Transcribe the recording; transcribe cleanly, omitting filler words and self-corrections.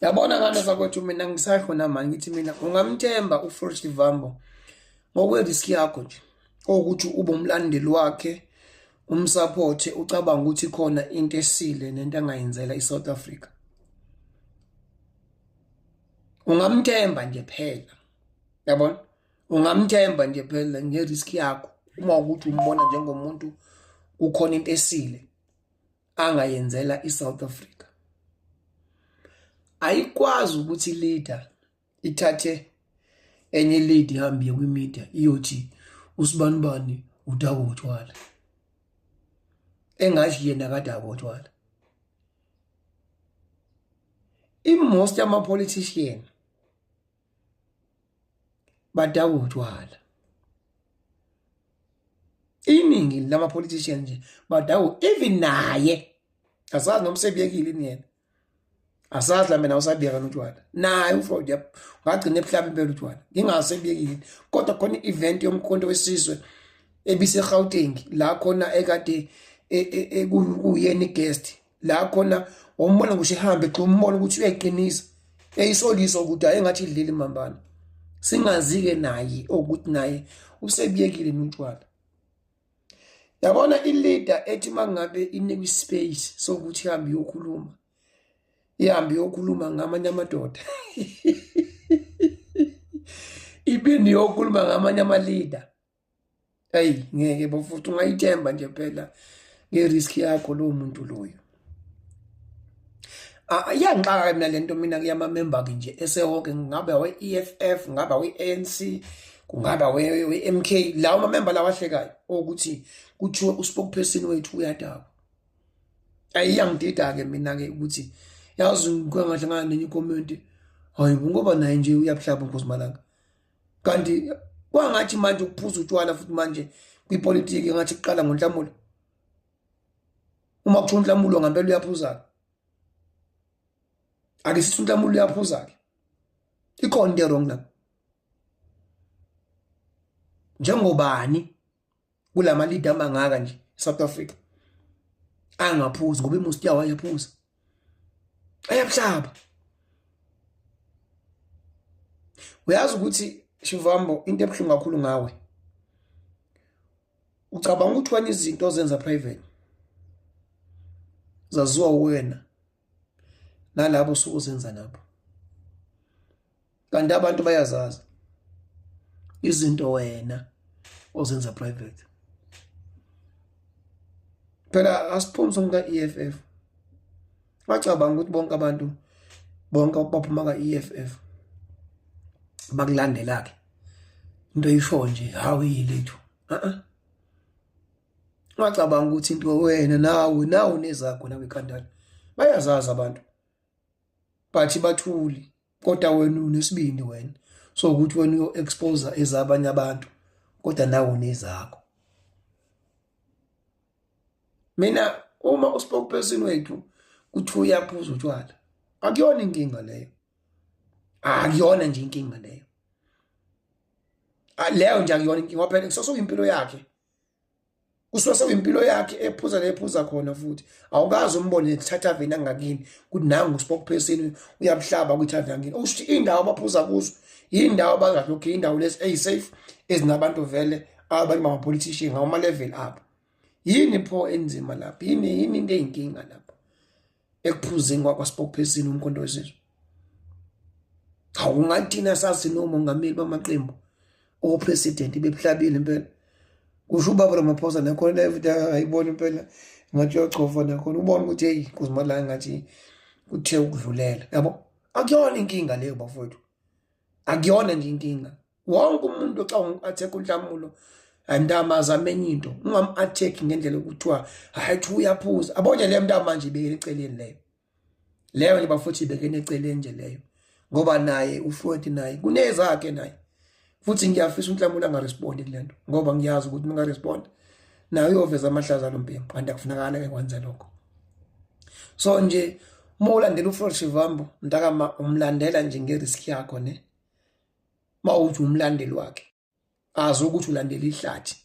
Yabona ngane sakwethu mina ngisakhona manje ngithi mina ungamthemba uForest Ivambo ngokwe-risk yakho nje. Ukuthi ube umlandeli wakhe, umsupport, ucabanga ukuthi khona into esile nento angayenzela iSouth Africa. Ungamthemba nje phela. Yabona? Ungamthemba nje phela nge-risk yakho. Uma ukuthi umbona njengomuntu kukhona into esile angayenzela iSouth Africa. Ayikwazi ukuthi leader ithathe enye lead ihambe kwi-media iyothi usibanibani udaba utshwala. Engathi yena kadaba utshwala. Most ama-politician badaba utshwala. Iningi lama-politician nje badaba even naye. Asazi noma sebiyekile ini yena. Asazi la mina usabiyeka utshwala. Naye uFreud ngagcina ebuhlabe impela utshwala. Ngingasebiyekile. Kodwa khona i-event yomkhonto wesizwe ebise Gauteng la khona ekade kuyena guest la khona wombona ngisho ehambe xa umbona ukuthi uyayiqinisa eyisolisa ukuthi ayengathi idlile imambana. Singazike naye ukuthi naye usebiyekile utshwala. Yabona i-leader ethi mangabe inikwe space sokuthi ihambe yokhuluma. Ihambe yokhuluma ngamanye amadoda. Ibini yokhuluma ngamanye ama-leader. Hey, ngeke bafuthi ungayithemba nje phela nge-risk yakho lo muntu loyo. Iyangixaka mina lento mina kuyama-member ke nje esehonke ngaba we-EFF, ngaba we-ANC, kungaba we-MK, lawo ma-member lawa ahlekayo ukuthi kuthiwe uspokesperson wethu uyadaba. Ayiyangidida ke mina ke ukuthi yazi ngikangahlangana nenye icomment hayi ngoba naye nje uyabuhlaba Nkosi Malanga. Kanti kwangathi manje ukuphuza utshwala futhi manje kwipolitiki ngathi kuqala ngoNhlamulo. Uma kuthiwa uNhlamulo ngempela uyaphuza. Ake sithi uNhlamulo uyaphuza ke. Ikhona into wrong lapho. Njengobani kulama leader amangaka nje eSouth Africa angaphuzi ngoba imusti yawo ayaphuza. Ayabuhlaba. Uyazi ukuthi Shivambo into ebuhlungu kakhulu ngawe. Ucabanga ukuthi wena izinto ozenza private zaziwa wena nalabo sukuzenza nabo. Kanti abantu bayazazi izinto wena ozenza private. Phela asiphumza umka EFF. Bacabanga ukuthi bonke abantu bonke baphuma ka EFF bakulandela ke. Into yisho nje hawu yilethu. Bacabanga ukuthi into wena nawe nezakho nawe ekhanda. Bayazazi abantu. Bathi bathuli kodwa wena unesibindi wena. So ukuthi wena uyo expose ezabanye abantu kodwa nawe unezakho. Mina uma uspokesperson wethu kuthi uyaphuza utshwala. Akuyona inkinga leyo. Akuyona nje inkinga leyo. Leyo nje akuyona inkinga ngoba phela kusuke impilo yakhe. Kusuke impilo yakhe ephuza khona futhi. Awukazi umbone ethatha vena ngakini ukuthi nangu uspokesperson uyabuhlaba kwithatha ngakini. Usho indawo abaphuza kuzo, indawo abangathi okay indawo lesi eyisafe ezinabantu vele abanye ama politician ngama level up. Yini pho enzima lapha? Yini into eyinkinga lapha? Ekuphuzeni kwaspokesperson umkhonto wesizwe. Awungathina sazi nomongameli bamaqembu o president bebuhlabile impela. Kusho ubaba Ramaphosa nakhona everyday ayibona impela ngathi uyochofa nakhona ubona ukuthi hey Nkosi Malanga ngathi kuthe ukudlulela. Yabo? Akuyona inkinga leyo bafowethu. Akuyona nje inkinga. Wonke umuntu ocabanga attack uNhlamulo andama zamenye into. Ungam-attack ngendlela ukuthiwa hayi thi uyaphuza. Abonye le mntana manje ibekele eceleni leyo. Leyo nje bafowethu ibekene eceleni nje leyo. Ngoba naye uFreud naye kunezakhe naye. Futhi ngiyafisa uNhlamulo angarespondi kulento ngoba ngiyazi ukuthi ningarespond naye uyoveza amahlaza lompembu kanti akufunakala ekwenza lokho. So nje uma ulandela uFreud Shivambo ntakama umlandela nje ngerisk yakho ne. Mawuthi umlandeli wakhe azi ukuthi ulandela ihlathi